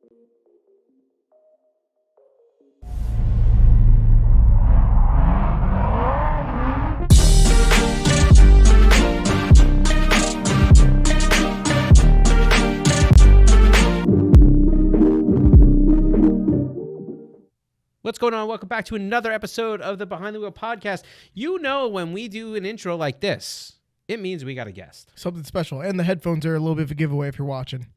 What's going on? Welcome back to another episode of the Behind the Wheel podcast. You know, when we do an intro like this, it means we got a guest. Something special. And the headphones are a little bit of a giveaway if you're watching.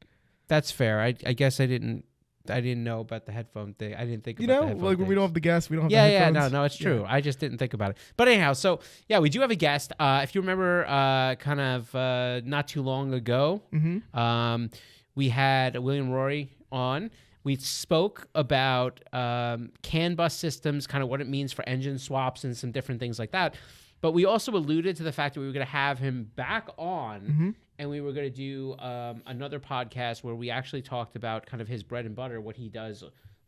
That's fair. I guess I didn't know about the headphone thing. I didn't think about the headphone like when we don't have the guest, we don't have the Yeah, headphones. no, it's true. Yeah. I just didn't think about it. But anyhow, so yeah, we do have a guest. If you remember not too long ago, we had William Rori on. We spoke about CANBUS systems, kind of what it means for engine swaps and some different things like that. But we also alluded to the fact that we were going to have him back on, and we were going to do another podcast where we actually talked about kind of his bread and butter, what he does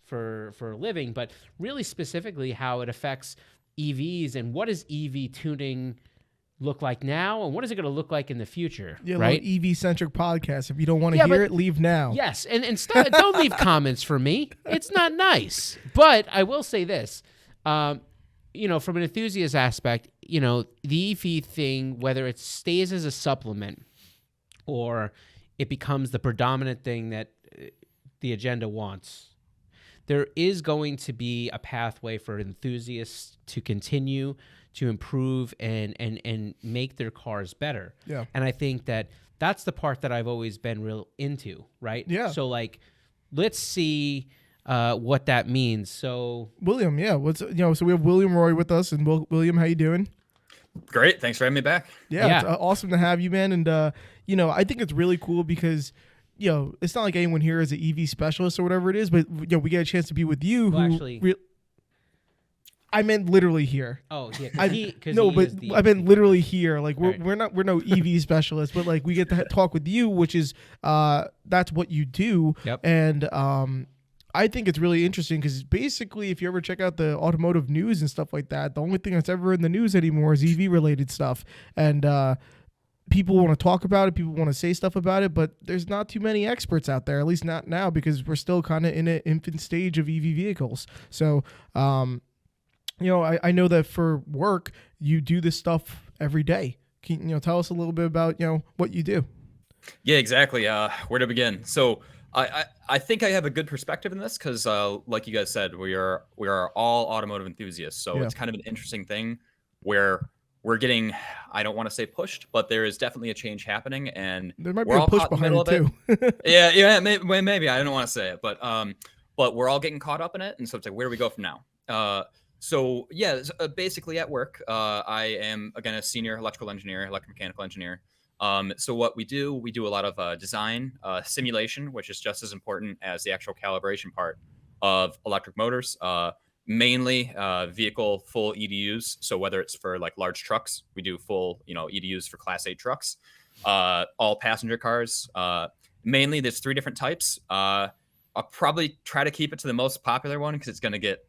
for a living, but really specifically how it affects EVs and what is EV tuning look like now, and what is it going to look like in the future? Yeah, right? EV-centric podcast. If you don't want to hear it, leave now. Yes, and don't leave comments for me. It's not nice. But I will say this, from an enthusiast aspect, the EV thing, whether it stays as a supplement or it becomes the predominant thing that the agenda wants, there is going to be a pathway for enthusiasts to continue to improve and make their cars better. Yeah. And I think that's the part that I've always been real into, right? Yeah. So let's see what that means. So William, so we have William Rori with us, and William, how you doing? Great. Thanks for having me back. Yeah. It's awesome to have you, man. And I think it's really cool because it's not like anyone here is an EV specialist or whatever it is, but we get a chance to be with you. I meant literally here. Oh, yeah. I meant literally here. Like we're no EV specialists, but like we get to talk with you, which is that's what you do. Yep. And I think it's really interesting because basically, if you ever check out the automotive news and stuff like that, the only thing that's ever in the news anymore is EV related stuff. And people want to talk about it, people want to say stuff about it, but there's not too many experts out there, at least not now, because we're still kind of in an infant stage of EV vehicles. So I know that for work, you do this stuff every day. Can you tell us a little bit about, what you do? Yeah, exactly. Where to begin? So I think I have a good perspective in this because, like you guys said, we are all automotive enthusiasts. So it's kind of an interesting thing where we're getting, I don't want to say pushed, but there is definitely a change happening, and there might be a push behind it too. yeah, maybe I don't want to say it, but we're all getting caught up in it, and so it's like, where do we go from now? So basically at work, I am, again, a senior electromechanical engineer. So what we do a lot of design, simulation, which is just as important as the actual calibration part of electric motors, mainly vehicle full EDUs. So whether it's for like large trucks, we do full, EDUs for Class 8 trucks, all passenger cars. Mainly there's 3 different types. I'll probably try to keep it to the most popular one because it's going to get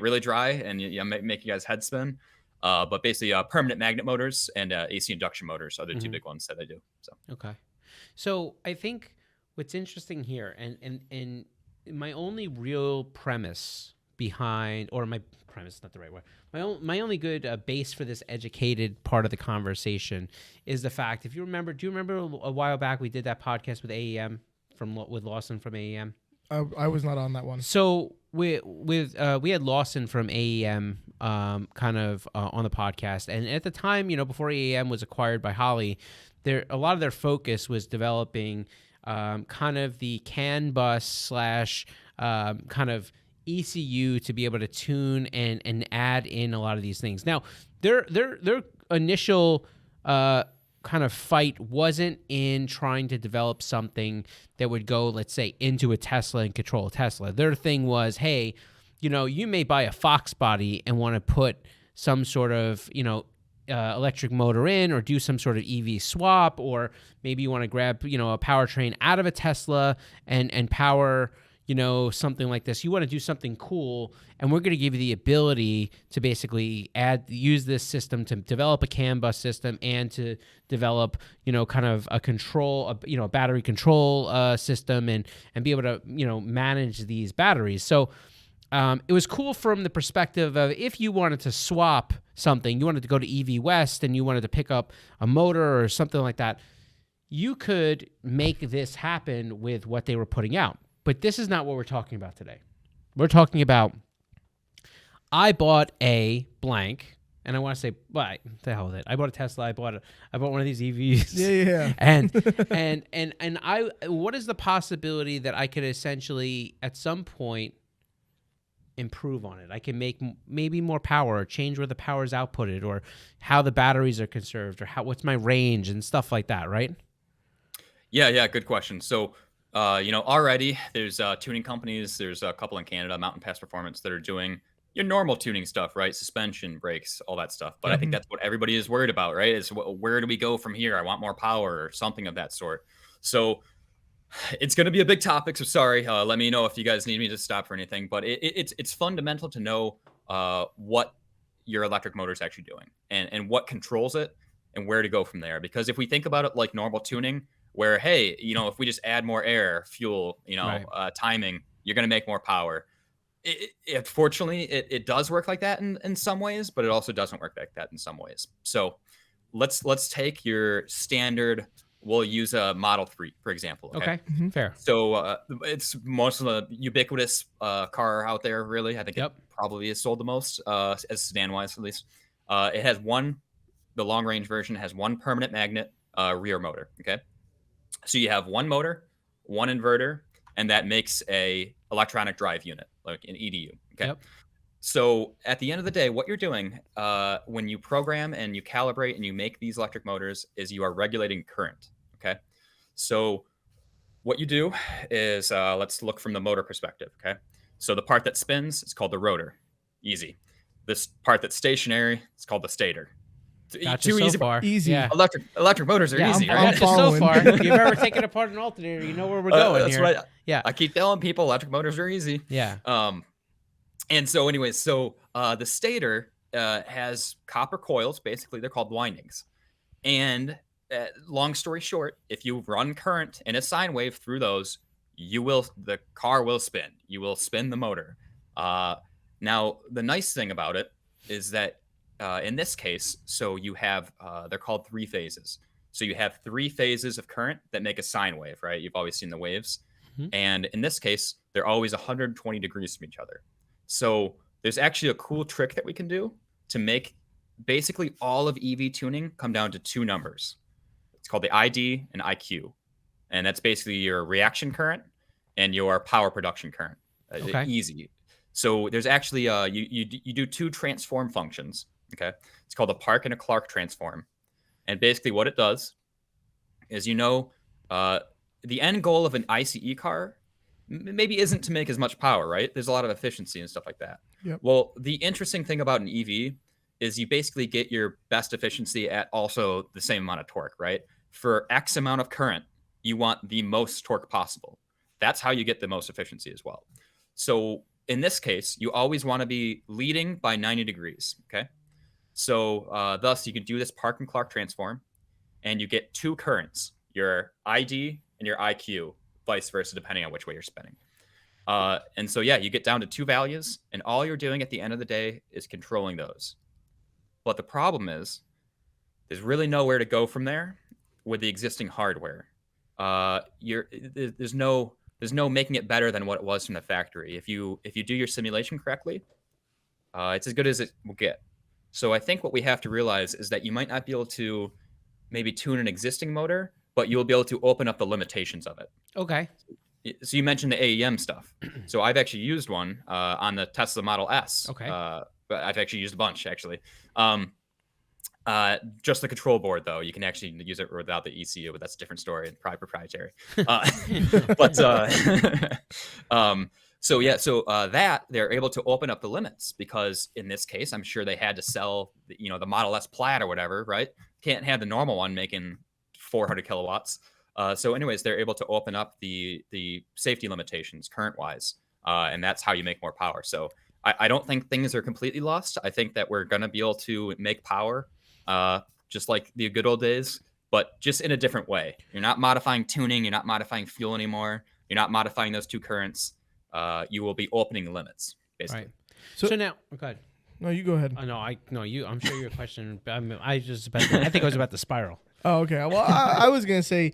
really dry and make you guys head spin. But basically permanent magnet motors and AC induction motors are the 2 big ones that I do. So okay. So I think what's interesting here, and my only real premise behind, or my premise, not the right word, my only good base for this educated part of the conversation is the fact, do you remember a while back we did that podcast with AEM with Lawson from AEM? I was not on that one. So we had Lawson from AEM on the podcast, and at the time, before AEM was acquired by Holley, a lot of their focus was developing kind of the CANBUS / kind of ECU to be able to tune and add in a lot of these things. Now, their initial kind of fight wasn't in trying to develop something that would go, let's say, into a Tesla and control a Tesla. Their thing was, hey, you may buy a Fox body and want to put some sort of, electric motor in or do some sort of EV swap, or maybe you want to grab, a powertrain out of a Tesla and power, something like this. You want to do something cool, and we're going to give you the ability to basically use this system to develop a CANBUS system and to develop, kind of a control, a battery control system, and be able to, manage these batteries. So it was cool from the perspective of if you wanted to swap something, you wanted to go to EV West and you wanted to pick up a motor or something like that, you could make this happen with what they were putting out. But this is not what we're talking about today. We're talking about, I bought a blank, and I want to say, what the hell with it? I bought a Tesla. I bought one of these EVs. Yeah. and what is the possibility that I could essentially at some point improve on it? I can make maybe more power, or change where the power is outputted, or how the batteries are conserved, or what's my range and stuff like that, right? Yeah, good question. So, already there's tuning companies. There's a couple in Canada, Mountain Pass Performance, that are doing your normal tuning stuff, right? Suspension, brakes, all that stuff. But I think that's what everybody is worried about, right? Is where do we go from here? I want more power or something of that sort. So it's going to be a big topic. So sorry. Let me know if you guys need me to stop for anything. But it's fundamental to know what your electric motor is actually doing and what controls it and where to go from there. Because if we think about it like normal tuning, where, hey, if we just add more air, fuel, right, timing, you're going to make more power. Fortunately, it does work like that in some ways, but it also doesn't work like that in some ways. So let's take your standard. We'll use a Model 3, for example. Okay. Fair. So it's most of the ubiquitous car out there, really. I think it probably is sold the most, as sedan-wise at least. It has the long-range version has one permanent magnet rear motor, okay? So you have one motor, one inverter, and that makes a electronic drive unit, like an EDU, okay? Yep. So at the end of the day, what you're doing when you program and you calibrate and you make these electric motors is you are regulating current, okay? So what you do is, let's look from the motor perspective, okay? So the part that spins is called the rotor. Easy. This part that's stationary is called the stator. Gotcha. Too easy. Far. Easy. Yeah. Electric motors are easy, right? Gotcha so far. If you've ever taken apart an alternator, you know where we're going that's here. Right. Yeah. I keep telling people electric motors are easy. Yeah. And so anyways, the stator has copper coils. Basically, they're called windings. And long story short, if you run current in a sine wave through those, the car will spin. You will spin the motor. Now, the nice thing about it is that in this case, so you have, they're called three phases. So you have three phases of current that make a sine wave, right? You've always seen the waves. Mm-hmm. And in this case, they're always 120 degrees from each other. So there's actually a cool trick that we can do to make basically all of EV tuning come down to two numbers. It's called the ID and IQ. And that's basically your reaction current and your power production current. Okay. Easy. So there's actually, you do two transform functions. Okay. It's called a Park and a Clark transform. And basically what it does is, the end goal of an ICE car maybe isn't to make as much power, right? There's a lot of efficiency and stuff like that. Yep. Well, the interesting thing about an EV is you basically get your best efficiency at also the same amount of torque, right? For X amount of current, you want the most torque possible. That's how you get the most efficiency as well. So in this case, you always want to be leading by 90 degrees, okay? So thus, you can do this Park and Clark transform, and you get two currents, your ID and your IQ, vice versa, depending on which way you're spinning. And so, you get down to two values, and all you're doing at the end of the day is controlling those. But the problem is, there's really nowhere to go from there with the existing hardware. There's no making it better than what it was from the factory. If you do your simulation correctly, it's as good as it will get. So I think what we have to realize is that you might not be able to maybe tune an existing motor, but you'll be able to open up the limitations of it. Okay. So you mentioned the AEM stuff. So I've actually used one on the Tesla Model S. Okay. But I've actually used a bunch, actually. Just the control board, though. You can actually use it without the ECU, but that's a different story and probably proprietary. That they're able to open up the limits because in this case, I'm sure they had to sell, the Model S Plaid or whatever, right? Can't have the normal one making 400 kilowatts. So anyways, they're able to open up the safety limitations current wise, and that's how you make more power. So I don't think things are completely lost. I think that we're going to be able to make power just like the good old days, but just in a different way. You're not modifying tuning. You're not modifying fuel anymore. You're not modifying those two currents. You will be opening limits, basically. Right. So now, go ahead. No, you go ahead. I'm sure your question. I think it was about the spiral. Oh, okay. Well, I was gonna say,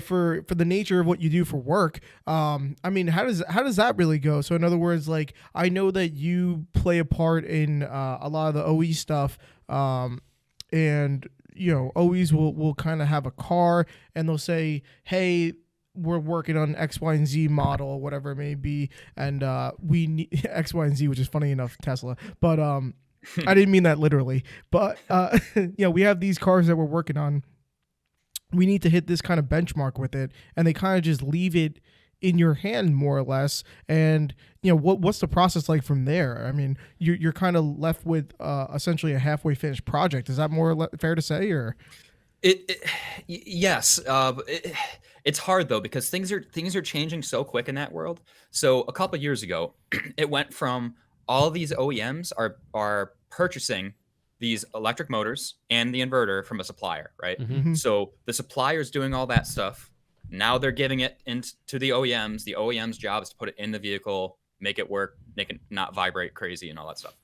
for the nature of what you do for work, I mean, how does that really go? So, in other words, like, I know that you play a part in a lot of the OE stuff, and OEs will kind of have a car, and they'll say, hey, we're working on X, Y, and Z model, or whatever it may be, and we need X, Y, and Z, which is funny enough, Tesla, but I didn't mean that literally, but we have these cars that we're working on. We need to hit this kind of benchmark with it, and they kind of just leave it in your hand more or less. And what's the process like from there? I mean, you're kind of left with essentially a halfway finished project. Is that more fair to say, or? Yes. It's hard though, because things are changing so quick in that world. So a couple of years ago, it went from all these OEMs are purchasing these electric motors and the inverter from a supplier, right? Mm-hmm. So the supplier's doing all that stuff. Now they're giving it into the OEMs. The OEM's job is to put it in the vehicle, make it work, make it not vibrate crazy and all that stuff.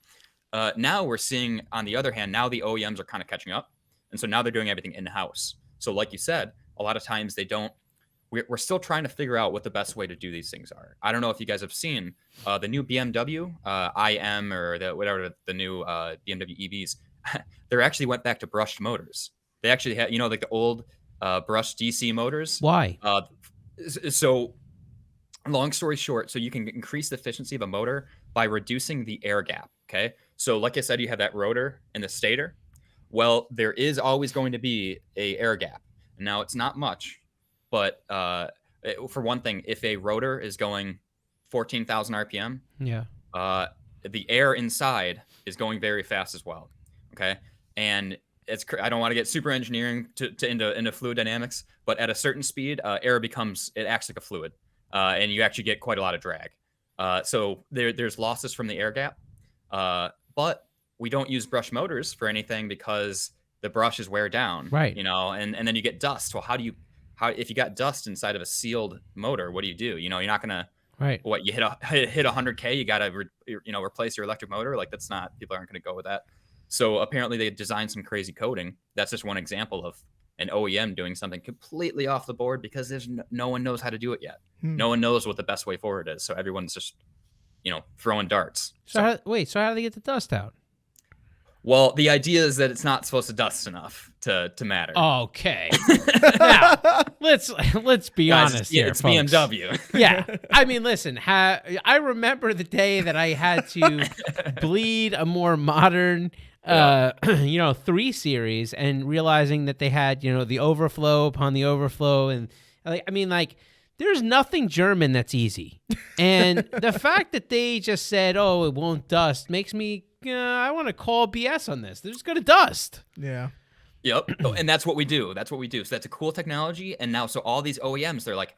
Now we're seeing, on the other hand, now the OEMs are kind of catching up. And so now they're doing everything in-house. So like you said, a lot of times we're still trying to figure out what the best way to do these things are. I don't know if you guys have seen the new BMW iM or the new BMW EVs. They actually went back to brushed motors. They actually had, like the old brushed DC motors. Why? So long story short, so you can increase the efficiency of a motor by reducing the air gap. Okay. So like I said, you have that rotor and the stator. Well, there is always going to be a air gap. Now it's not much. But for one thing, if a rotor is going 14,000 RPM, the air inside is going very fast as well. Okay, and I don't want to get super engineering into fluid dynamics, but at a certain speed, air acts like a fluid, and you actually get quite a lot of drag. So there's losses from the air gap, but we don't use brush motors for anything because the brushes wear down, right? And then you get dust. Well, if you got dust inside of a sealed motor, what do? You're not gonna, right? What, you hit 100K, you gotta replace your electric motor? Like, that's not, people aren't gonna go with that. So apparently they designed some crazy coding. That's just one example of an OEM doing something completely off the board because there's no one knows how to do it yet. No one knows what the best way forward is. So everyone's just throwing darts. So how do they get the dust out? Well, the idea is that it's not supposed to dust enough to matter. Okay. Now, let's be honest here, it's folks. BMW. Yeah. I mean, listen, I remember the day that I had to bleed a more modern 3 Series and realizing that they had, the overflow upon the overflow. And there's nothing German that's easy. And the fact that they just said, oh, it won't dust makes me, I want to call BS on this. They're just going to dust. Yeah. Yep. And that's what we do. So that's a cool technology. And now, so all these OEMs, they're like,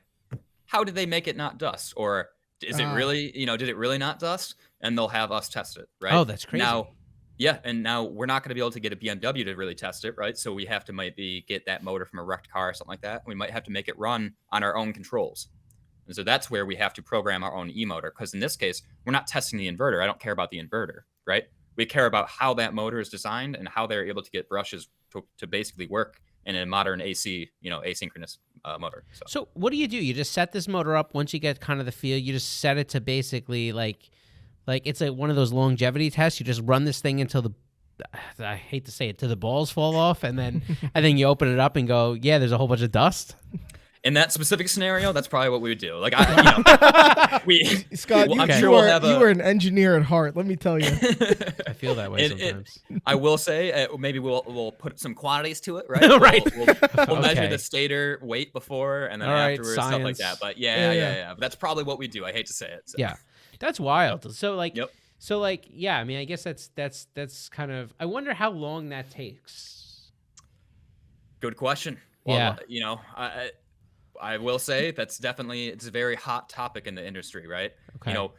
how did they make it not dust? Or is it really, did it really not dust? And they'll have us test it, right? Oh, that's crazy. Now, yeah. And now we're not going to be able to get a BMW to really test it, right? So we have to maybe get that motor from a wrecked car or something like that. We might have to make it run on our own controls. And so that's where we have to program our own e-motor. Because in this case, we're not testing the inverter. I don't care about the inverter, right? We care about how that motor is designed and how they're able to get brushes to basically work in a modern AC, asynchronous motor. So what do? You just set this motor up once you get kind of the feel. You just set it to basically like it's one of those longevity tests. You just run this thing until I hate to say it, till the balls fall off, and then you open it up and go, yeah, there's a whole bunch of dust. In that specific scenario, that's probably what we would do. Like, Scott, you are an engineer at heart. Let me tell you. I feel that way sometimes. I will say, maybe we'll put some quantities to it, right? Right. We'll measure the stator weight before, and then afterwards stuff like that. But yeah. But that's probably what we do. I hate to say it. So. Yeah, that's wild. So yep. So I guess that's kind of. I wonder how long that takes. Good question. Well, I will say it's a very hot topic in the industry, right? Okay. You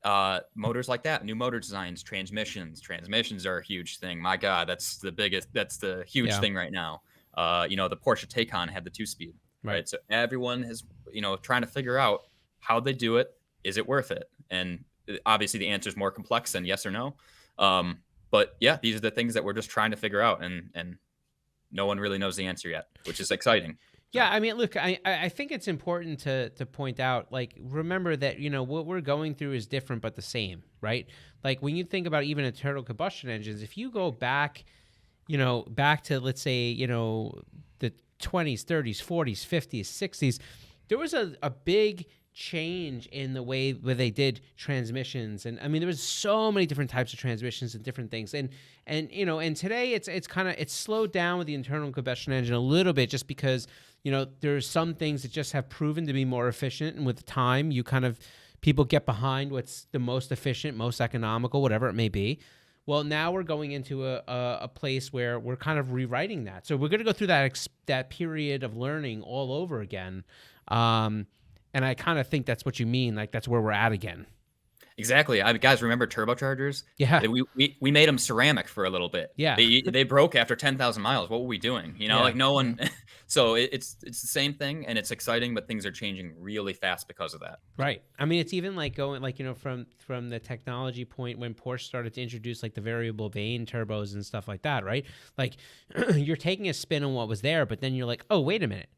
know, motors like that, new motor designs, transmissions are a huge thing. My God, that's the huge thing right now. You know, the Porsche Taycan had the 2-speed, right? So everyone is, you know, trying to figure out how they do it. Is it worth it? And obviously the answer is more complex than yes or no. But yeah, these are the things that we're just trying to figure out, and no one really knows the answer yet, which is exciting. Yeah, I mean, look, I think it's important to point out, like, remember that, you know, what we're going through is different but the same, right? Like, when you think about even internal combustion engines, if you go back, you know, back to, let's say, you know, the 20s, 30s, 40s, 50s, 60s, there was a big change in the way where they did transmissions. And I mean, there was so many different types of transmissions and different things. And you know, and today it's slowed down with the internal combustion engine a little bit, just because, you know, there's some things that just have proven to be more efficient. And with time, people get behind what's the most efficient, most economical, whatever it may be. Well, now we're going into a place where we're kind of rewriting that. So we're going to go through that period of learning all over again. And I kind of think that's what you mean. Like, that's where we're at again. Exactly. Guys, remember turbochargers? Yeah. We made them ceramic for a little bit. Yeah. They broke after 10,000 miles. What were we doing? You know, like no one. So it's the same thing, and it's exciting, but things are changing really fast because of that. Right. I mean, it's even like going, like, you know, from the technology point when Porsche started to introduce like the variable vane turbos and stuff like that, right? Like, you're taking a spin on what was there, but then you're like, oh, wait a minute.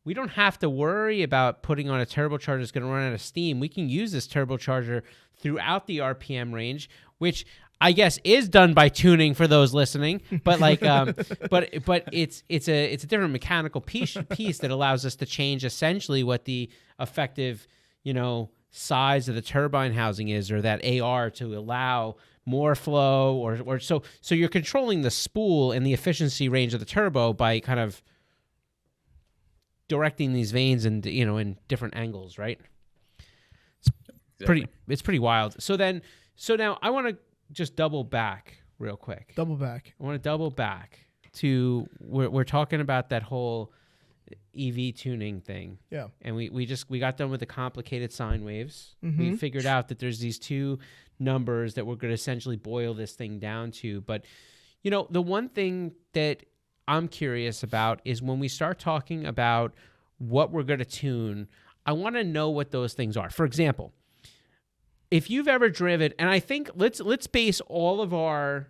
We don't have to worry about putting on a turbocharger that's going to run out of steam. We can use this turbocharger throughout the RPM range, which I guess is done by tuning for those listening. But like, but it's a different mechanical piece that allows us to change essentially what the effective, you know, size of the turbine housing is, or that AR, to allow more flow, or so you're controlling the spool and the efficiency range of the turbo by kind of directing these vanes and, you know, in different angles, right? It's pretty wild. So now I want to just double back real quick. I want to double back to we're talking about that whole EV tuning thing. Yeah. And we got done with the complicated sine waves. Mm-hmm. We figured out that there's these two numbers that we're going to essentially boil this thing down to. But, you know, the one thing that I'm curious about is when we start talking about what we're going to tune, I want to know what those things are. For example, if you've ever driven, and I think let's base all of our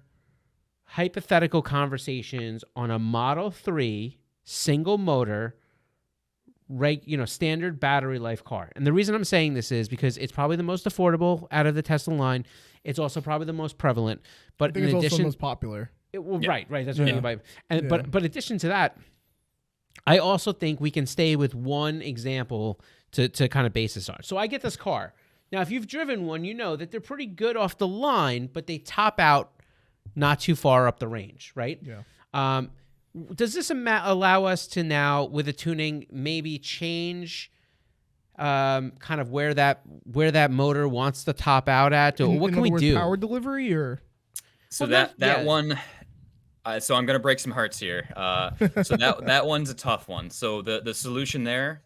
hypothetical conversations on a Model 3 single motor, standard battery life car. And the reason I'm saying this is because it's probably the most affordable out of the Tesla line. It's also probably the most prevalent. But I think it's also the most popular. Right. That's what I mean by. But in addition to that, I also think we can stay with one example to kind of base this on. So I get this car. Now, if you've driven one, you know that they're pretty good off the line, but they top out not too far up the range, right? Yeah. Does this allow us to now, with the tuning, maybe change kind of where that motor wants to top out at? What can we do? Power delivery or? So one. So I'm gonna break some hearts here. So that one's a tough one. So the solution there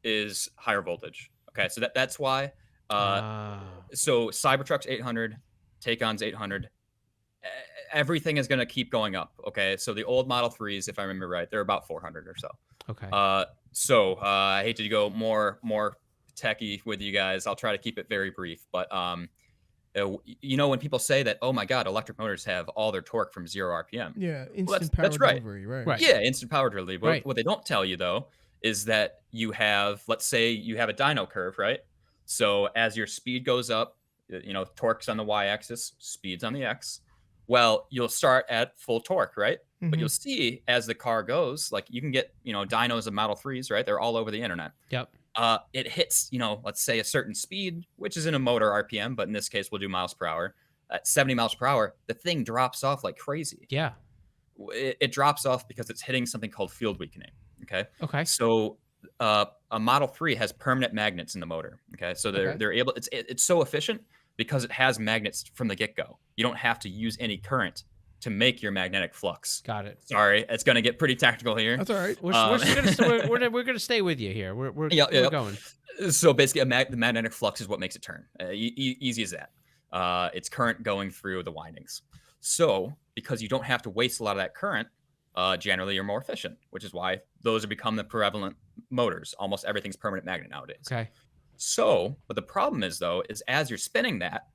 is higher voltage. Okay, so that's why. So Cybertruck's 800, Taycan's 800. Everything is gonna keep going up. Okay, so the old Model 3s, if I remember right, they're about 400 or so. Okay. So I hate to go more techie with you guys. I'll try to keep it very brief, but you know, when people say that, oh my God, electric motors have all their torque from 0 RPM. Yeah, instant power delivery, right? Yeah, instant power delivery. But right. What they don't tell you though is that you have, let's say you have a dyno curve, right? So as your speed goes up, you know, torque's on the y-axis, speed's on the x. Well, you'll start at full torque, right? Mm-hmm. But you'll see as the car goes, like you can get, you know, dynos of Model 3s, right? They're all over the internet. Yep. It hits, you know, let's say a certain speed, which is in a motor RPM, but in this case, we'll do miles per hour. At 70 miles per hour, the thing drops off like crazy. Yeah. It drops off because it's hitting something called field weakening. Okay. So a Model 3 has permanent magnets in the motor. Okay. So they're able, it's so efficient because it has magnets from the get-go. You don't have to use any current to make your magnetic flux. Got it. Sorry, it's going to get pretty technical here. That's all right. We're going to stay with you here. We're going. So basically, the magnetic flux is what makes it turn. Easy as that. It's current going through the windings. So because you don't have to waste a lot of that current, generally you're more efficient, which is why those have become the prevalent motors. Almost everything's permanent magnet nowadays. Okay. So, but the problem is though, is as you're spinning that,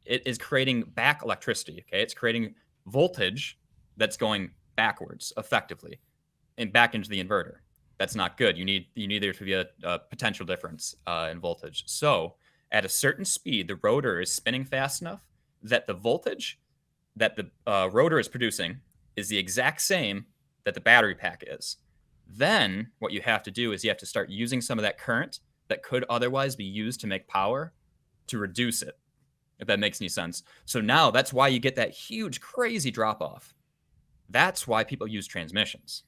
it is creating back electricity. Okay, it's creating voltage that's going backwards effectively and back into the inverter. That's not good. You need there to be a potential difference in voltage. So at a certain speed, the rotor is spinning fast enough that the voltage that the rotor is producing is the exact same that the battery pack is. Then what you have to do is you have to start using some of that current that could otherwise be used to make power to reduce it, if that makes any sense. So now that's why you get that huge, crazy drop off. That's why people use transmissions.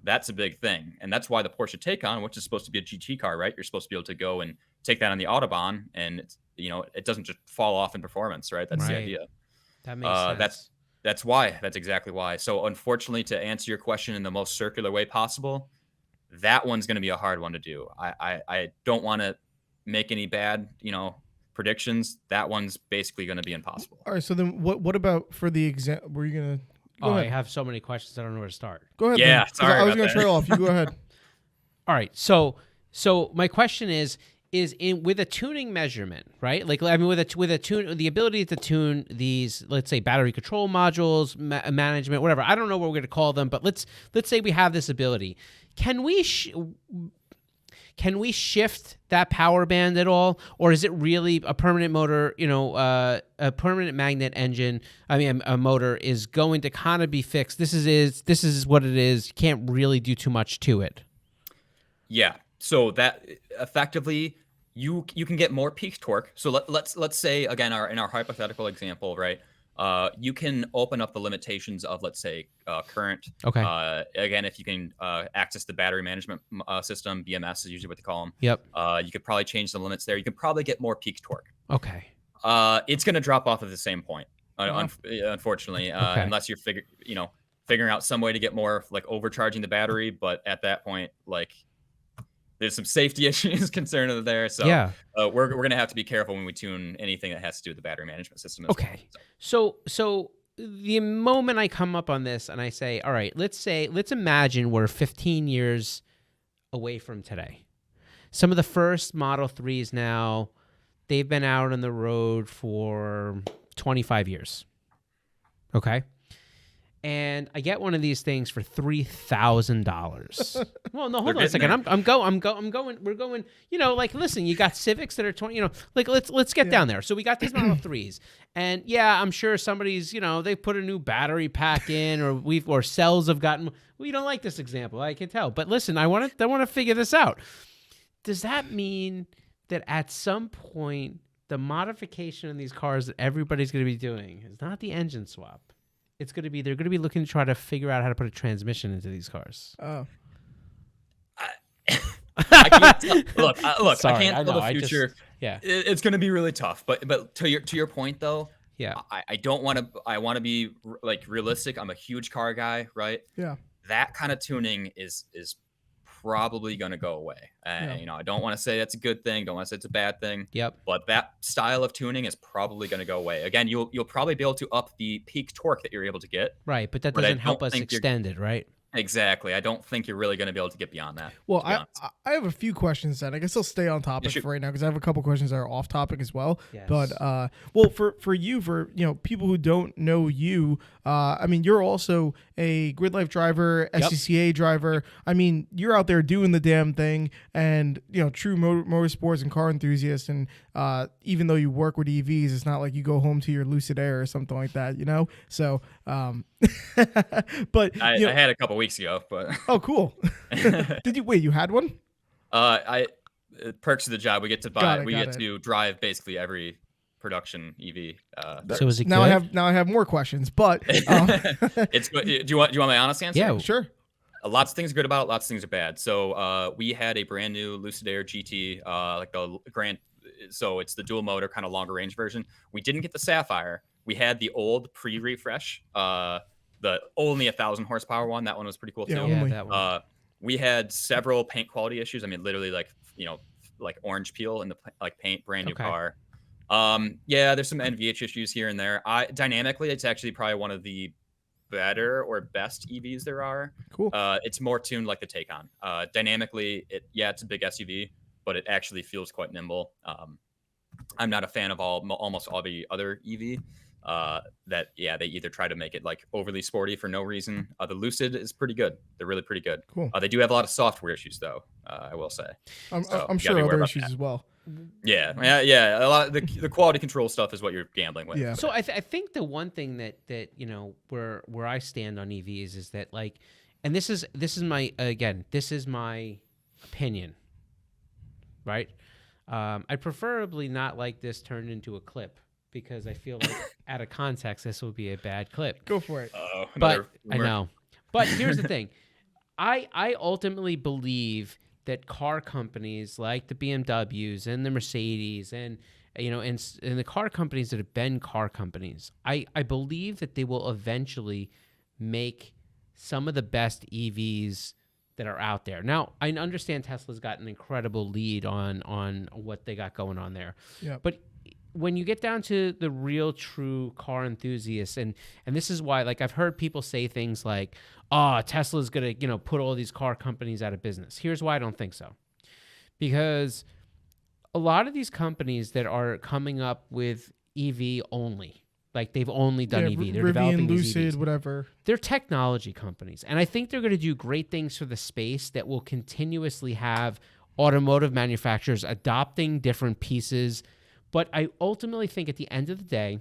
That's a big thing. And that's why the Porsche Taycan, which is supposed to be a GT car, right? You're supposed to be able to go and take that on the Autobahn and it's, it doesn't just fall off in performance, right? That's the idea. That makes sense. That's why. That's exactly why. So unfortunately, to answer your question in the most circular way possible, that one's going to be a hard one to do. I don't want to make any bad, predictions. That one's basically going to be impossible. All right. So then what about for the exam? Were you going to go ahead? I have so many questions. I don't know where to start. Go ahead. Yeah. Sorry. I was going to trail off. You go ahead. All right. So my question is with a tuning measurement, right? Like, I mean, with a tune, the ability to tune these, let's say, battery control modules, management, whatever. I don't know what we're going to call them, but let's say we have this ability. Can we shift that power band at all, or is it really a permanent motor? A permanent magnet engine. I mean, a motor is going to kind of be fixed. This is what it is. You can't really do too much to it. Yeah. So that effectively, you can get more peak torque. So let's say again, in our hypothetical example, right? You can open up the limitations of, let's say, current. Okay. Again, if you can access the battery management system, BMS is usually what they call them. Yep. You could probably change the limits there. You could probably get more peak torque. Okay. It's going to drop off at the same point, unfortunately, unless you're figuring out some way to get more, like overcharging the battery. But at that point, like, there's some safety issues concerned there. So yeah. We're going to have to be careful when we tune anything that has to do with the battery management system. Okay. Well, so the moment I come up on this and I say, all right, let's imagine we're 15 years away from today. Some of the first Model 3s now, they've been out on the road for 25 years. Okay. And I get one of these things for $3,000. Well, no, hold on a second. I'm going. We're going. Like, listen, you got Civics that are 20. Like, let's get down there. So we got these Model 3s, and yeah, I'm sure somebody's, they put a new battery pack in, or cells have gotten. Well, you don't like this example, I can tell. But listen, I want to figure this out. Does that mean that at some point the modification in these cars that everybody's going to be doing is not the engine swap? They're going to be looking to try to figure out how to put a transmission into these cars. Oh. I can't tell. Look. Sorry, I can't tell the future. It's going to be really tough. But to your point though, I don't want to. I want to be like realistic. I'm a huge car guy, right? Yeah. That kind of tuning is probably going to go away. I don't want to say that's a good thing. Don't want to say it's a bad thing. Yep. But that style of tuning is probably going to go away. Again, you'll probably be able to up the peak torque that you're able to get. Right, but that doesn't help us extend it, right? Exactly. I don't think you're really going to be able to get beyond that. Well, I have a few questions then. I guess I'll stay on topic for right now because I have a couple questions that are off topic as well. Yes. But for people who don't know you, I mean, you're also a Grid Life driver, SCCA driver. I mean, you're out there doing the damn thing, and true motorsports and car enthusiast. And even though you work with EVs, it's not like you go home to your Lucid Air or something like that, So, but I had a couple weeks ago, but oh, cool. Did you wait? You had one? Perks of the job. We get to buy. We get to drive basically every production EV. So is it now? good? I have more questions, but it's good. Do you want my honest answer? Yeah, sure. Lots of things are good about it. Lots of things are bad. So we had a brand new Lucid Air GT, like the Grand. So it's the dual motor, kind of longer range version. We didn't get the Sapphire, We had the old pre-refresh, the only 1,000 horsepower one. That one was pretty cool too. Yeah, that one. We had several paint quality issues. I mean, literally like like orange peel in the like paint, brand new car. Yeah, there's some NVH issues here and there. Dynamically, it's actually probably one of the better or best EVs there are. Cool. It's more tuned like the Taycan. Dynamically, it's a big SUV, but it actually feels quite nimble. I'm not a fan of almost all the other EV. They either try to make it like overly sporty for no reason. The Lucid is pretty good. They're really pretty good. Cool. They do have a lot of software issues though. I will say. I'm sure other issues as well. Yeah. A lot of the quality control stuff is what you're gambling with. Yeah. So I think the one thing that where I stand on EVs is that like, and this is my opinion, right? I'd preferably not like this turned into a clip because I feel like out of context this would be a bad clip. Go for it. But I know. But here's the thing. I ultimately believe that car companies like the BMWs and the Mercedes and the car companies that have been car companies, I believe that they will eventually make some of the best EVs that are out there. Now, I understand Tesla's got an incredible lead on what they got going on there. Yeah. But when you get down to the real true car enthusiasts, and this is why, like, I've heard people say things like, oh, Tesla's going to, put all these car companies out of business. Here's why I don't think so. Because a lot of these companies that are coming up with EV only, like they've only done EV. They're Rivian, developing Lucid, these EVs. Whatever. They're technology companies. And I think they're going to do great things for the space that will continuously have automotive manufacturers adopting different pieces. But I ultimately think at the end of the day,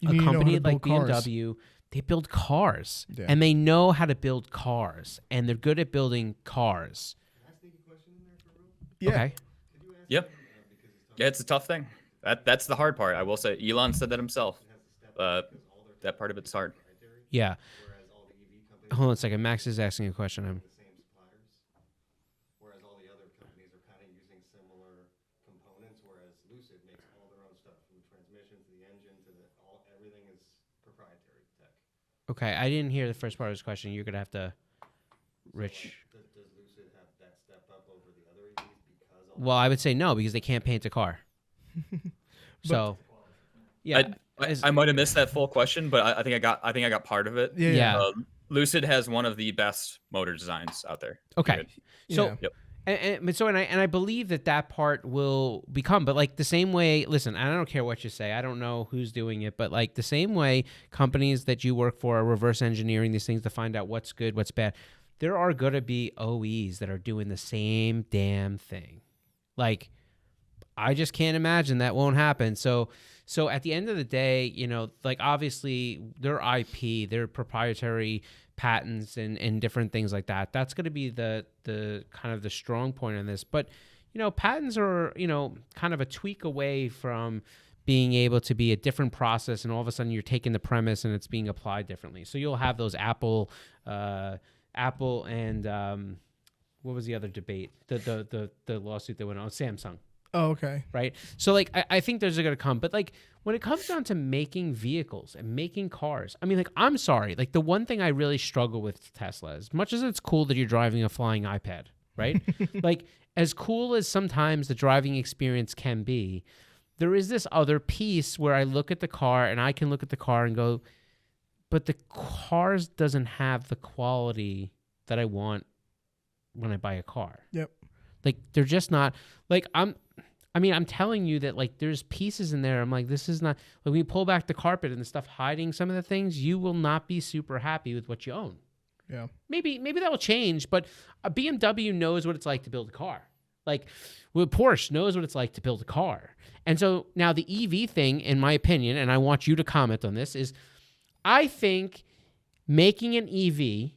a company like BMW, they build cars. Yeah. And they know how to build cars. And they're good at building cars. Can I sneak a question in there for real? Yeah. Okay. Yep. Yeah, it's a tough thing. That's the hard part. I will say. Elon said that himself. That part of it's hard. Yeah. Hold on a second. Max is asking a question. The same suppliers, whereas all the other companies are kind of using similar components. Whereas Lucid makes all their own stuff, from the transmission to the engine to everything is proprietary tech. Okay, I didn't hear the first part of his question. You're gonna have to, Rich. Does Lucid have that step up over the other EVs because? Well, I would say no because they can't paint a car. So, yeah. I might have missed that full question, but I think I got part of it. Yeah. Lucid has one of the best motor designs out there. Okay. So, yep. And I believe that part will become, but like the same way, listen, I don't care what you say. I don't know who's doing it, but like the same way companies that you work for are reverse engineering these things to find out what's good, what's bad. There are going to be OEs that are doing the same damn thing. Like, I just can't imagine that won't happen. So at the end of the day, like obviously their IP, their proprietary patents and different things like that, that's going to be the kind of the strong point in this. But, patents are, kind of a tweak away from being able to be a different process. And all of a sudden you're taking the premise and it's being applied differently. So you'll have those Apple and what was the other debate? The lawsuit that went on, Samsung. Oh, okay. Right. So like, I think those are going to come, but like when it comes down to making vehicles and making cars, I mean, like, I'm sorry. Like the one thing I really struggle with Tesla, as much as it's cool that you're driving a flying iPad, right? Like as cool as sometimes the driving experience can be, there is this other piece where I look at the car and I can look at the car and go, but the cars doesn't have the quality that I want when I buy a car. Yep. Like they're just not like I'm telling you that like there's pieces in there. I'm like, this is not like when you pull back the carpet and the stuff hiding some of the things, you will not be super happy with what you own. Yeah. Maybe that will change, but a BMW knows what it's like to build a car. Like Porsche knows what it's like to build a car. And so now the EV thing, in my opinion, and I want you to comment on this, is I think making an EV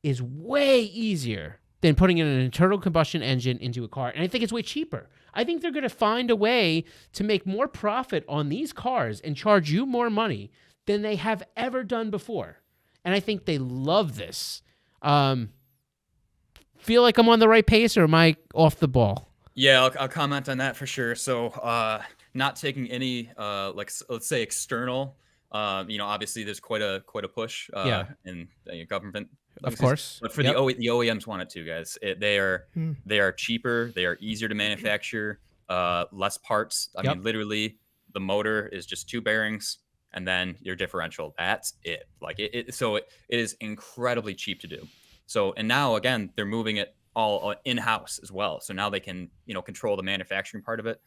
is way easier than putting in an internal combustion engine into a car. And I think it's way cheaper. I think they're going to find a way to make more profit on these cars and charge you more money than they have ever done before. And I think they love this. Feel like I'm on the right pace, or am I off the ball? Yeah, I'll comment on that for sure. So not taking any, let's say external Obviously there's quite a push in government. Of course. But for the OEMs want it too, guys. They are cheaper. They are easier to manufacture. Less parts. I mean, literally, the motor is just 2 bearings, and then your differential. That's it. Like so it is incredibly cheap to do. So, and now again, they're moving it all in-house as well. So now they can control the manufacturing part of it.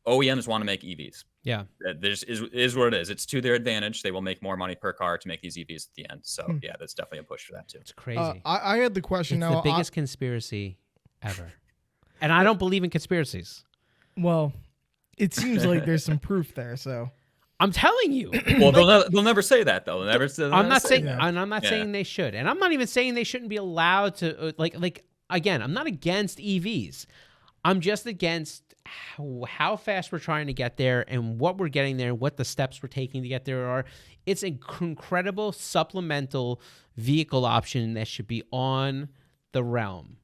OEMs want to make EVs. Yeah, this is what it is. It's to their advantage. They will make more money per car to make these EVs at the end. So yeah, that's definitely a push for that too. It's crazy. I had the question. It's now the biggest conspiracy ever, and I don't believe in conspiracies. Well, it seems like there's some proof there. So I'm telling you. Well, they'll never say that though. I'm not saying they should, and I'm not even saying they shouldn't be allowed to. Like again, I'm not against EVs. I'm just against how fast we're trying to get there and what we're getting there, what the steps we're taking to get there are. It's an incredible supplemental vehicle option that should be on the realm.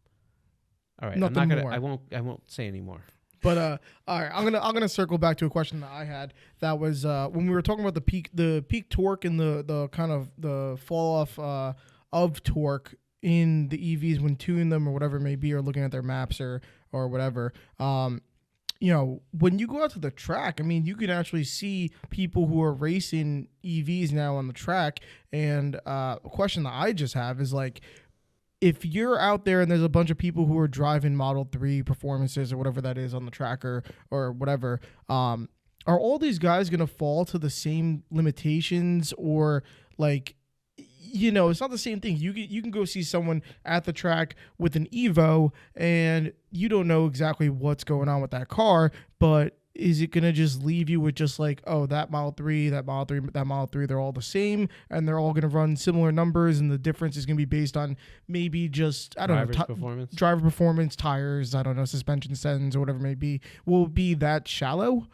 All right, I won't say anymore. But all right, I'm gonna circle back to a question that I had. That was when we were talking about the peak torque and the kind of the fall off of torque in the EVs when tuning them or whatever it may be, or looking at their maps or whatever. When you go out to the track, I mean, you can actually see people who are racing EVs now on the track. And a question that I just have is like, if you're out there and there's a bunch of people who are driving Model 3 performances or whatever that is on the track or whatever, are all these guys going to fall to the same limitations, or like, it's not the same thing. You can go see someone at the track with an Evo and you don't know exactly what's going on with that car, but is it going to just leave you with just like, oh, that Model 3, that Model 3, that Model 3, they're all the same and they're all going to run similar numbers, and the difference is going to be based on maybe just, driver performance, tires, I don't know, suspension settings or whatever it may be. Will it be that shallow?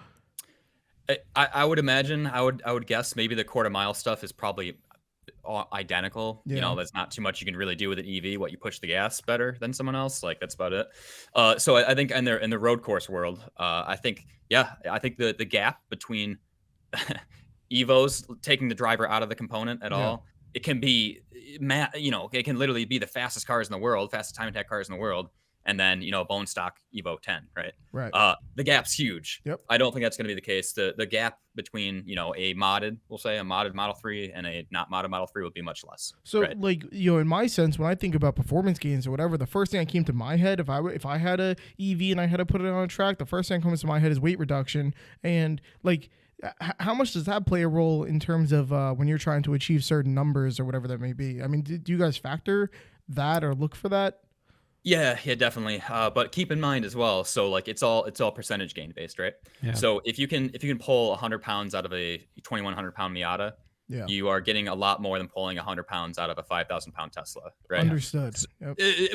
I would imagine, I would guess maybe the quarter mile stuff is probably identical. There's not too much you can really do with an EV. What you push the gas better than someone else, like that's about it. So I think in the road course world, I think the gap between Evos taking the driver out of the component at all, it can be it can literally be the fastest cars in the world, fastest time attack cars in the world, and then bone stock Evo 10, right? The gap's huge. I don't think that's going to be the case. The gap between a modded Model 3 and a not modded Model 3 will be much less. So in my sense, when I think about performance gains or whatever, the first thing that came to my head, if I had a EV and I had to put it on a track, the first thing that comes to my head is weight reduction. And like, how much does that play a role in terms of when you're trying to achieve certain numbers or whatever that may be? I mean, do you guys factor that or look for that? Yeah, definitely. But keep in mind as well. So like it's all percentage gain based, right? Yeah. So if you can pull 100 pounds out of a 2,100 pound Miata, you are getting a lot more than pulling 100 pounds out of a 5,000 pound Tesla, right? Understood.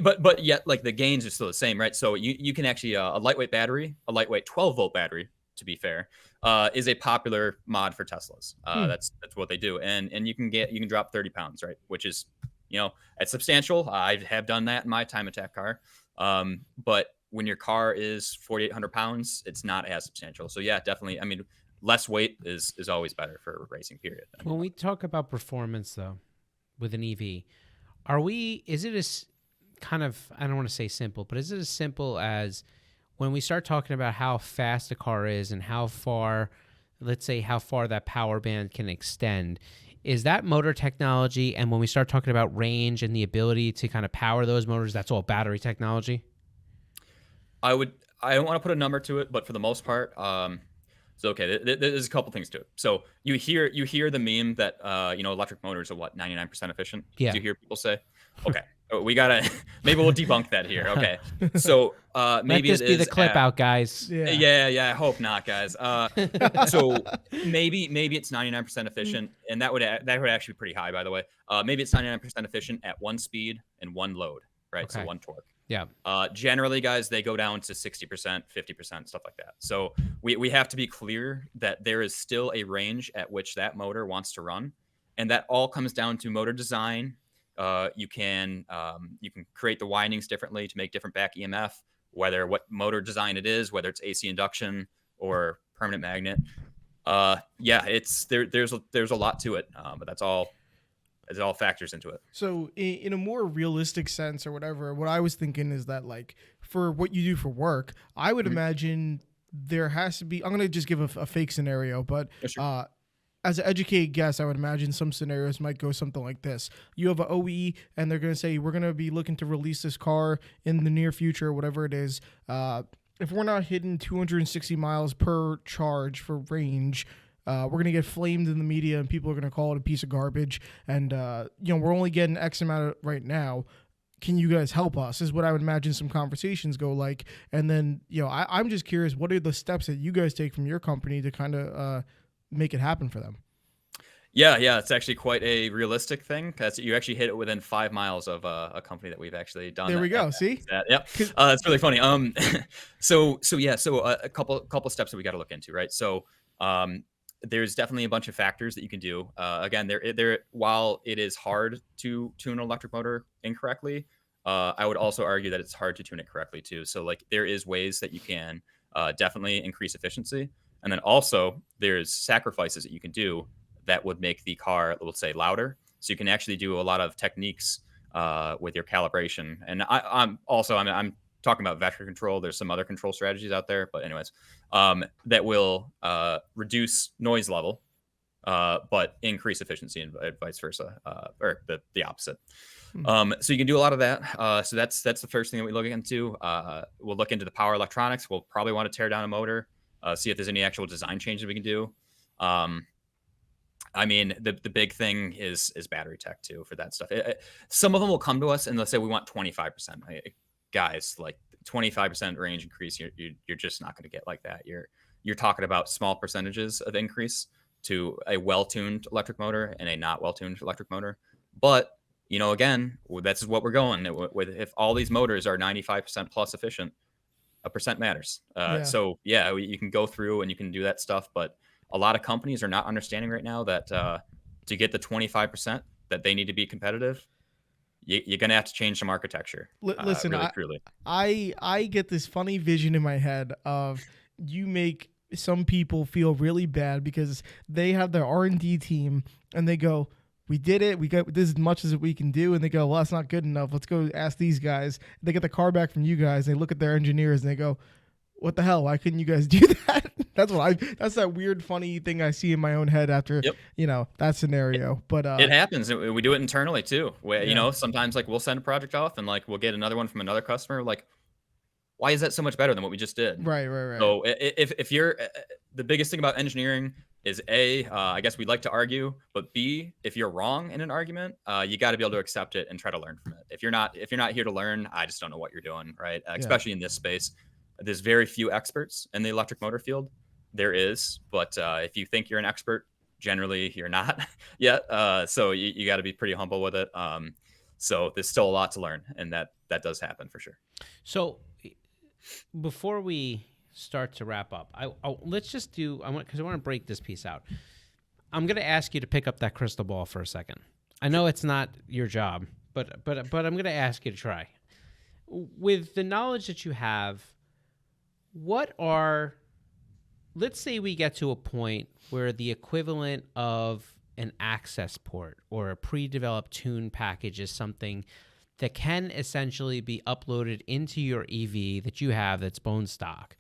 But yet like the gains are still the same, right? So you can actually a lightweight battery, a lightweight 12-volt battery, to be fair, is a popular mod for Teslas. That's what they do, and you can drop 30 pounds, right? Which is it's substantial. I have done that in my time attack car. But when your car is 4,800 pounds, it's not as substantial. So yeah, definitely. I mean, less weight is always better for racing, period. When we talk about performance though, with an EV, is it as kind of, I don't want to say simple, but is it as simple as when we start talking about how fast a car is and how far that power band can extend, is that motor technology? And when we start talking about range and the ability to kind of power those motors, that's all battery technology? I don't want to put a number to it, but for the most part, so okay, there's a couple things to it. So you hear the meme that electric motors are 99% efficient? Yeah. Do you hear people say? Okay. We gotta maybe we'll debunk that here. Okay, so maybe let this be the clip out, guys. Yeah. I hope not, guys. So maybe it's 99% efficient, and that would actually be pretty high, by the way. Maybe it's 99% efficient at one speed and one load, right? Okay. So one torque. Yeah. Generally, guys, they go down to 60%, 50%, stuff like that. So we have to be clear that there is still a range at which that motor wants to run, and that all comes down to motor design. You can create the windings differently to make different back EMF, what motor design it is, whether it's AC induction or permanent magnet. Yeah, there's a lot to it, but that's all. It all factors into it. So in a more realistic sense or whatever, what I was thinking is that like for what you do for work, I would imagine there has to be, I'm going to just give a fake scenario, but Sure. As an educated guess, I would imagine some scenarios might go something like this. You have an OE and they're going to say, we're going to be looking to release this car in the near future, whatever it is. If we're not hitting 260 miles per charge for range, we're going to get flamed in the media and people are going to call it a piece of garbage. And, we're only getting X amount right now. Can you guys help us? Is what I would imagine some conversations go like. And then, I'm just curious, what are the steps that you guys take from your company to kind of make it happen for them? Yeah, it's actually quite a realistic thing. Because you actually hit it within 5 miles of a company that we've actually done. There we go. See? Yep. It's really funny. So a couple steps that we got to look into, right? So, there's definitely a bunch of factors that you can do. Again, while it is hard to tune an electric motor incorrectly, I would also argue that it's hard to tune it correctly too. So like there is ways that you can definitely increase efficiency. And then also there's sacrifices that you can do that would make the car, let's say, louder. So you can actually do a lot of techniques with your calibration. And I'm talking about vector control. There's some other control strategies out there, but anyways, that will reduce noise level, but increase efficiency and vice versa, or the opposite. So you can do a lot of that. So that's the first thing that we look into. We'll look into the power electronics. We'll probably want to tear down a motor, see if there's any actual design changes we can do. I mean, the big thing is battery tech too for that stuff. Some of them will come to us and they'll say we want 25%. Guys, like 25% range increase, you're just not going to get like that. You're talking about small percentages of increase to a well-tuned electric motor and a not well-tuned electric motor. But again, that's what we're going with. If all these motors are 95% plus efficient, a percent matters. So yeah, you can go through and you can do that stuff, but a lot of companies are not understanding right now that to get the 25% that they need to be competitive, you're going to have to change some architecture. Listen, really, truly. I get this funny vision in my head of you make some people feel really bad because they have their R&D team and they go, we did it. We got this as much as we can do. And they go, well, that's not good enough. Let's go ask these guys. They get the car back from you guys. They look at their engineers and they go, what the hell? Why couldn't you guys do that? That's that weird, funny thing I see in my own head after, that scenario. But it happens. We do it internally too. Where, sometimes like we'll send a project off and like we'll get another one from another customer. Like, why is that so much better than what we just did? Right. So if you're, the biggest thing about engineering is I guess we'd like to argue, but B, if you're wrong in an argument, you got to be able to accept it and try to learn from it. If you're not here to learn, I just don't know what you're doing, right? Especially in this space. There's very few experts in the electric motor field. There is, but if you think you're an expert, generally you're not yet. So you got to be pretty humble with it. So there's still a lot to learn, and that does happen for sure. So before we start to wrap up, let's just do. Because I want to break this piece out. I'm going to ask you to pick up that crystal ball for a second. I know it's not your job, but I'm going to ask you to try. With the knowledge that you have, let's say we get to a point where the equivalent of an access port or a pre-developed tune package is something that can essentially be uploaded into your EV that you have that's bone stock.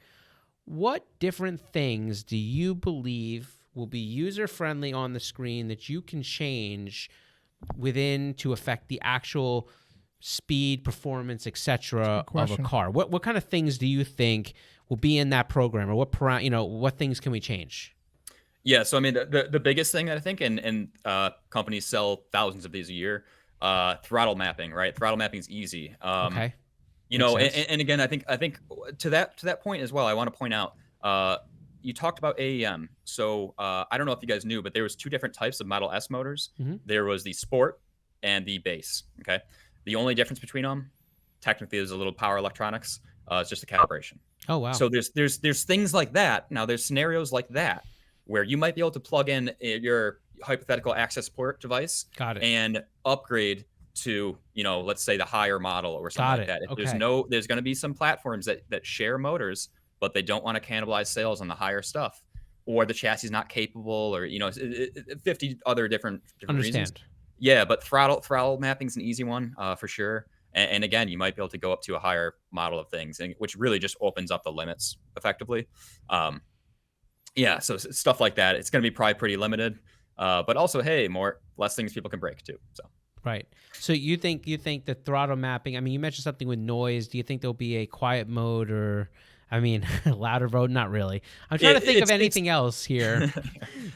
What different things do you believe will be user-friendly on the screen that you can change within to affect the actual speed, performance, etc. of a car? What kind of things do you think will be in that program, or what things can we change? Yeah, so I mean, the biggest thing that I think, and companies sell thousands of these a year, throttle mapping, right? Throttle mapping is easy. Okay. And again, I think to that point as well, I want to point out, you talked about AEM. So I don't know if you guys knew, but there was two different types of Model S motors. Mm-hmm. There was the Sport and the Base. Okay. The only difference between them, technically, is a little power electronics. It's just a calibration. Oh wow! So there's things like that. Now there's scenarios like that where you might be able to plug in your hypothetical access port device. Got it. And upgrade to let's say the higher model or something like that. If there's going to be some platforms that share motors, but they don't want to cannibalize sales on the higher stuff. or the chassis is not capable, or 50 other different reasons. Yeah, but throttle mapping is an easy one for sure. And again, you might be able to go up to a higher model of things, which really just opens up the limits effectively. Yeah, so stuff like that, it's going to be probably pretty limited. But also, hey, less things people can break too. So. Right. So you think the throttle mapping? I mean, you mentioned something with noise. Do you think there'll be a quiet mode or? I mean, louder mode? Not really. I'm trying to think of anything else here.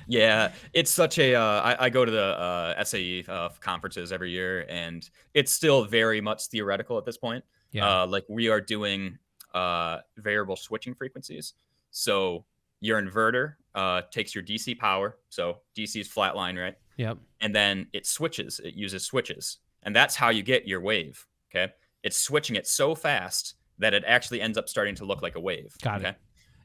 Yeah, it's such a. I go to the SAE conferences every year, and it's still very much theoretical at this point. Yeah. Like we are doing variable switching frequencies. So your inverter takes your DC power. So DC is flatline, right? Yep. And then it switches. It uses switches, and that's how you get your wave. Okay, it's switching it so fast that it actually ends up starting to look like a wave. Got it.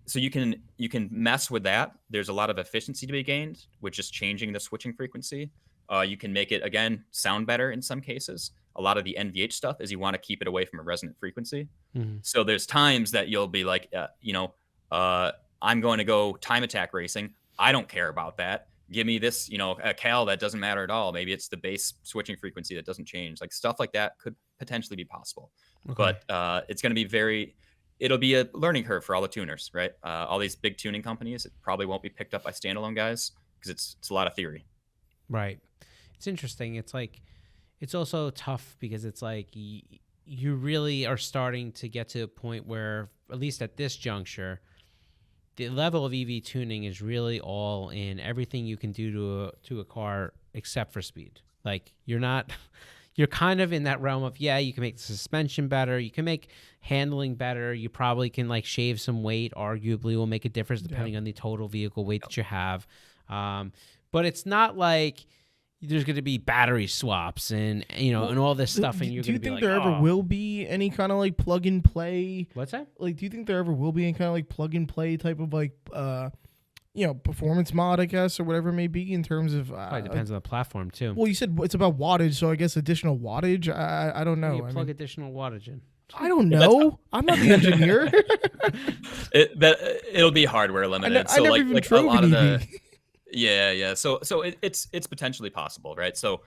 So you can mess with that. There's a lot of efficiency to be gained with just changing the switching frequency. You can make it, again, sound better in some cases. A lot of the NVH stuff is you want to keep it away from a resonant frequency. Mm-hmm. So there's times that you'll be like, I'm going to go time attack racing. I don't care about that. Give me this, a cal that doesn't matter at all. Maybe it's the base switching frequency that doesn't change. Like stuff like that could potentially be possible. Okay. But it's going to be it'll be a learning curve for all the tuners, right? All these big tuning companies, it probably won't be picked up by standalone guys because it's a lot of theory. Right. It's interesting. It's like, it's also tough because it's like you really are starting to get to a point where, at least at this juncture, the level of EV tuning is really all in everything you can do to a car except for speed. Like you're kind of in that realm of, yeah, you can make the suspension better, you can make handling better, you probably can like shave some weight, arguably will make a difference depending on the total vehicle weight that you have. But it's not like there's going to be battery swaps and and all this stuff, and you're going to be like, do you think there ever will be any kind of like plug and play? What's that? Like, do you think there ever will be any kind of like plug and play type of like performance mod, I guess, or whatever it may be in terms of probably depends on the platform too. Well, you said it's about wattage, so I guess additional wattage. I don't know. You plug additional wattage in. I don't know. I'm not the engineer. It'll be hardware limited. I never even drove an EV. Yeah. So it's potentially possible, right? So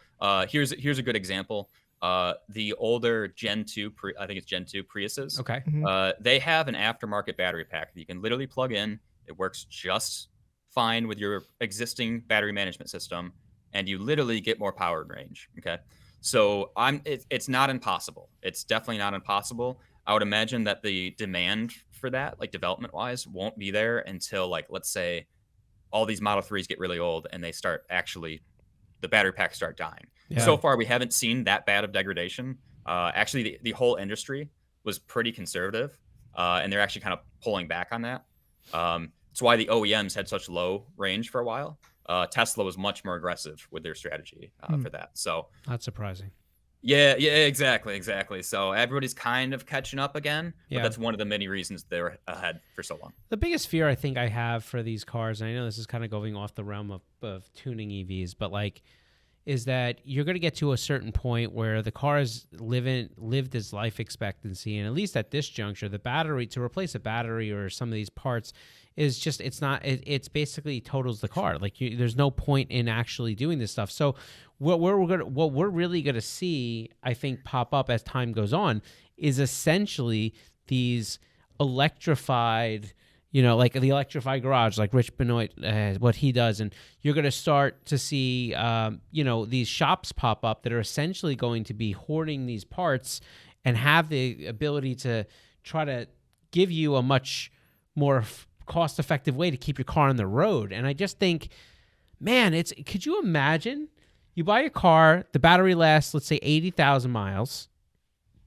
here's a good example. The older Gen 2, I think it's Gen 2 Priuses. Okay. Mm-hmm. They have an aftermarket battery pack that you can literally plug in. It works just fine with your existing battery management system, and you literally get more power and range. Okay. So it's not impossible. It's definitely not impossible. I would imagine that the demand for that, like development wise, won't be there until, like, let's say all these Model 3s get really old and they start the battery packs start dying. Yeah. So far, we haven't seen that bad of degradation. Actually, the whole industry was pretty conservative, and they're actually kind of pulling back on that. It's why the OEMs had such low range for a while. Tesla was much more aggressive with their strategy for that. So not surprising. Yeah, exactly. So everybody's kind of catching up again, but that's one of the many reasons they were ahead for so long. The biggest fear I think I have for these cars, and I know this is kind of going off the realm of tuning EVs, but like, is that you're going to get to a certain point where the car has lived its life expectancy, and at least at this juncture, the battery, to replace a battery or some of these parts, is just, it's basically totals the car. Like there's no point in actually doing this stuff. So what we're really gonna see, I think, pop up as time goes on, is essentially these electrified, like the electrified garage, like Rich Benoit, what he does, and you're gonna start to see, these shops pop up that are essentially going to be hoarding these parts and have the ability to try to give you a much more cost-effective way to keep your car on the road. And I just think, man, could you imagine? You buy a car, the battery lasts, let's say 80,000 miles.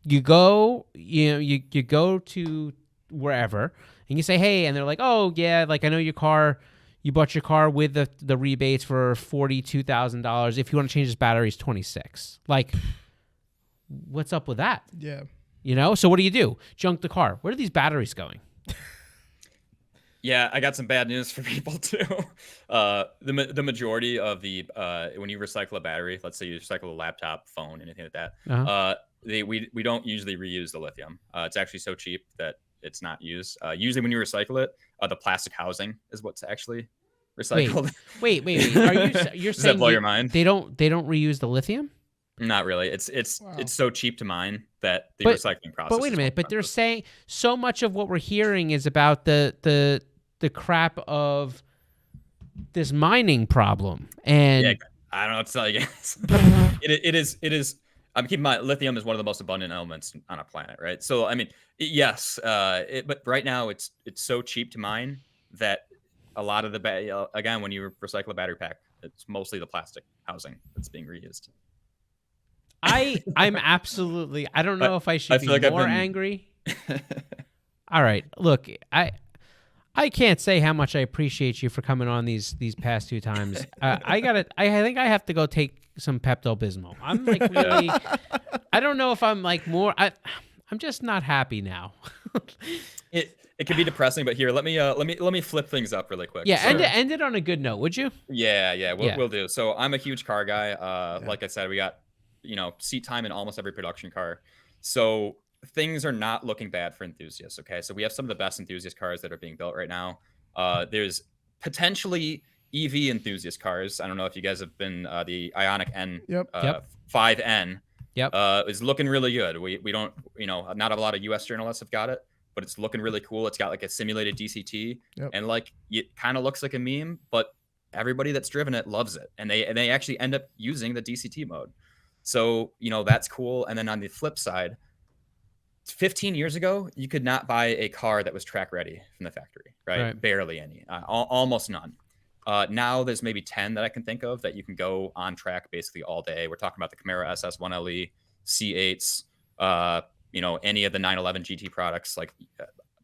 You go, you go to wherever, and you say, hey, and they're like, oh yeah, like I know your car, you bought your car with the rebates for $42,000. If you want to change this battery, it's $26,000. Like, what's up with that? Yeah. So what do? Junk the car. Where are these batteries going? Yeah, I got some bad news for people too. The majority of the when you recycle a battery, let's say you recycle a laptop, phone, anything like that, we don't usually reuse the lithium. It's actually so cheap that it's not used. Usually when you recycle it, the plastic housing is what's actually recycled. Wait. Are you're Does saying that blow your mind? they don't reuse the lithium? Not really. It's so cheap to mine that the But- recycling process. But wait a is minute. more But they're expensive. saying so much of what we're hearing is about the crap of this mining problem. And Yeah, I don't know what to tell you guys. it is. I'm keeping in mind lithium is one of the most abundant elements on a planet, right? So I mean, yes, but right now it's so cheap to mine that a lot of the again, when you recycle a battery pack, it's mostly the plastic housing that's being reused. I'm absolutely. I don't know if I should I be feel like I've more been- angry. All right, look, I can't say how much I appreciate you for coming on these past 2 times. I think I have to go take some Pepto-Bismol. I'm like really. I don't know if I'm like more. I'm just not happy now. It can be depressing, but here, let me flip things up really quick. Yeah, So- end it on a good note, would you? Yeah, we'll do. So I'm a huge car guy. Like I said, we got seat time in almost every production car. So things are not looking bad for enthusiasts. Okay, so we have some of the best enthusiast cars that are being built right now. There's potentially EV enthusiast cars. I don't know if you guys have been the Ioniq N Yep. 5N. Yep. Is looking really good. We don't not a lot of US journalists have got it, but it's looking really cool. It's got like a simulated DCT, and like it kind of looks like a meme, but everybody that's driven it loves it, and they actually end up using the DCT mode. So that's cool. And then on the flip side, 15 years ago, you could not buy a car that was track ready from the factory, right? Barely any, almost none. Now there's maybe 10 that I can think of that you can go on track basically all day. We're talking about the Camaro SS1LE, C8s, any of the 911 GT products like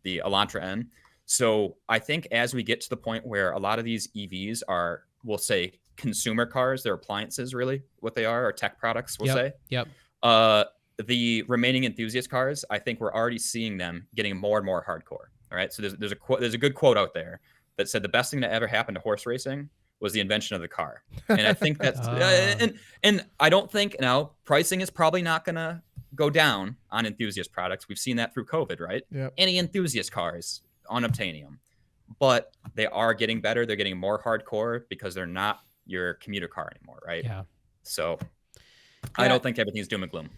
the Elantra N. So I think as we get to the point where a lot of these EVs are, we'll say, consumer cars, they're appliances, really what they are, or tech products, we'll say. Yep. The remaining enthusiast cars, I think we're already seeing them getting more and more hardcore. All right. So there's a good quote out there that said the best thing that ever happened to horse racing was the invention of the car. And I think that's and I don't think now pricing is probably not gonna go down on enthusiast products. We've seen that through COVID, right? Yep. Any enthusiast cars unobtainium. But they are getting better. They're getting more hardcore because they're not your commuter car anymore, right? Yeah. So I don't think everything's doom and gloom.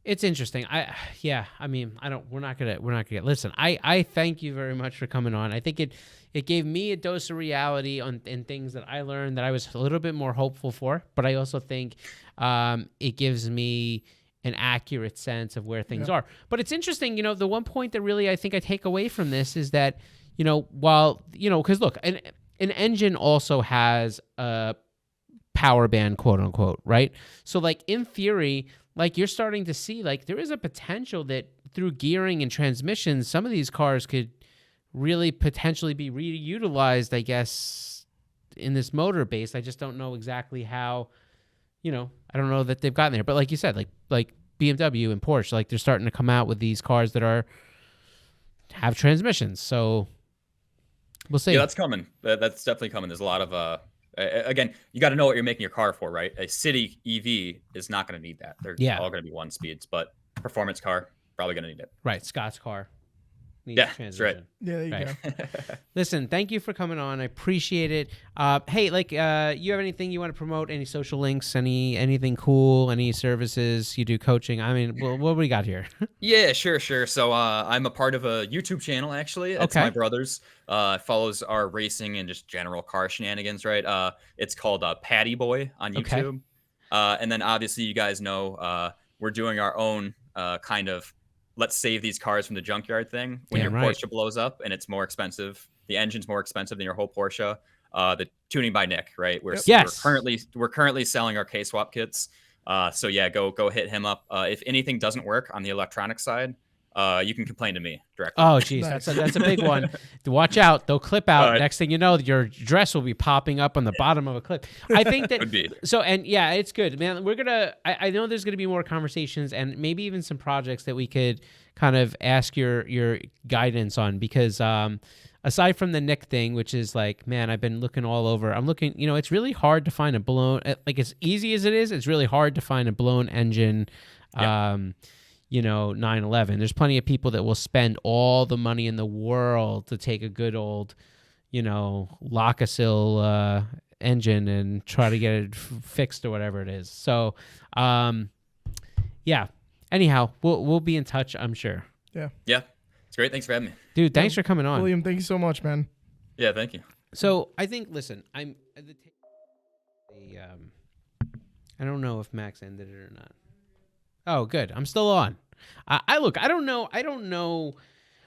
It's interesting. We're not gonna get. Listen, I thank you very much for coming on. I think it gave me a dose of reality in things that I learned that I was a little bit more hopeful for. But I also think it gives me an accurate sense of where things are. But it's interesting. The one point that really I think I take away from this is that while because look, an engine also has a power band, quote unquote, right? So like in theory, like you're starting to see like there is a potential that through gearing and transmissions, some of these cars could really potentially be reutilized, I guess, in this motor base. I just don't know exactly how, I don't know that they've gotten there. But like you said, like BMW and Porsche, like they're starting to come out with these cars that have transmissions. So we'll see. Yeah, that's coming. That's definitely coming. There's a lot of again, you got to know what you're making your car for, right? A city EV is not going to need that. They're all going to be 1 speeds, but performance car probably going to need it. Right, Scott's car. That's right. Yeah, there you go. Listen, thank you for coming on. I appreciate it. Hey, you have anything you want to promote? Any social links? Anything cool? Any services? You do coaching? I mean, what do we got here? Yeah, sure. So I'm a part of a YouTube channel, actually. It's my brother's. Follows our racing and just general car shenanigans, right? It's called Patty Boy on YouTube. And then obviously you guys know we're doing our own kind of let's save these cars from the junkyard thing. When your Porsche blows up and it's more expensive, the engine's more expensive than your whole Porsche. The tuning by Nick, right? We're currently selling our K-swap kits. So yeah, go hit him up. If anything doesn't work on the electronic side, you can complain to me directly. Oh, geez, that's a big one. Watch out; they'll clip out. Next thing you know, your dress will be popping up on the bottom of a clip. I think that Could be. So, and yeah, it's good, man. We're gonna. I know there's gonna be more conversations and maybe even some projects that we could kind of ask your guidance on because aside from the Nick thing, which is like, man, I've been looking all over. I'm looking. It's really hard to find a blown. Like as easy as it is, it's really hard to find a blown engine. 911. There's plenty of people that will spend all the money in the world to take a good old, Locasil engine and try to get it fixed or whatever it is. So, yeah. Anyhow, we'll be in touch, I'm sure. Yeah. It's great. Thanks for having me. Dude, thanks for coming on. William, thank you so much, man. Yeah, thank you. So, I think, listen, I don't know if Max ended it or not. Oh, good. I'm still on. I don't know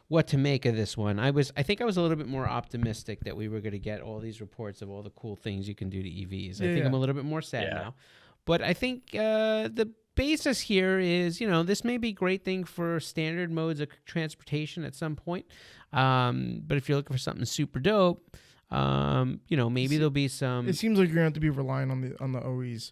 what to make of this one. I think I was a little bit more optimistic that we were going to get all these reports of all the cool things you can do to EVs. I think I'm a little bit more sad now. But I think the basis here is, this may be a great thing for standard modes of transportation at some point. But if you're looking for something super dope, maybe there'll be some. It seems like you're going to have to be relying on the OEs.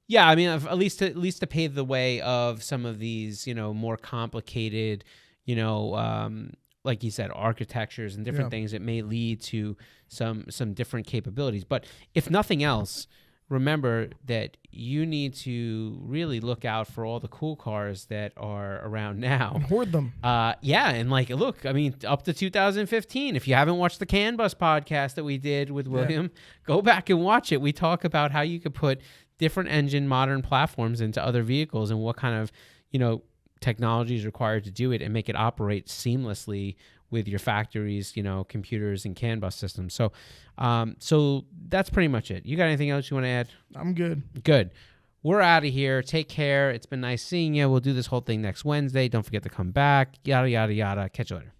Yeah, I mean, at least to pave the way of some of these, more complicated, like you said, architectures and different things. It may lead to some different capabilities. But if nothing else, remember that you need to really look out for all the cool cars that are around now. And hoard them. And look, I mean, up to 2015, if you haven't watched the CANBUS podcast that we did with William, go back and watch it. We talk about how you could put different engine modern platforms into other vehicles and what kind of, technology is required to do it and make it operate seamlessly with your factories, computers and CAN bus systems. So that's pretty much it. You got anything else you want to add? I'm good. Good. We're out of here. Take care. It's been nice seeing you. We'll do this whole thing next Wednesday. Don't forget to come back. Yada, yada, yada. Catch you later.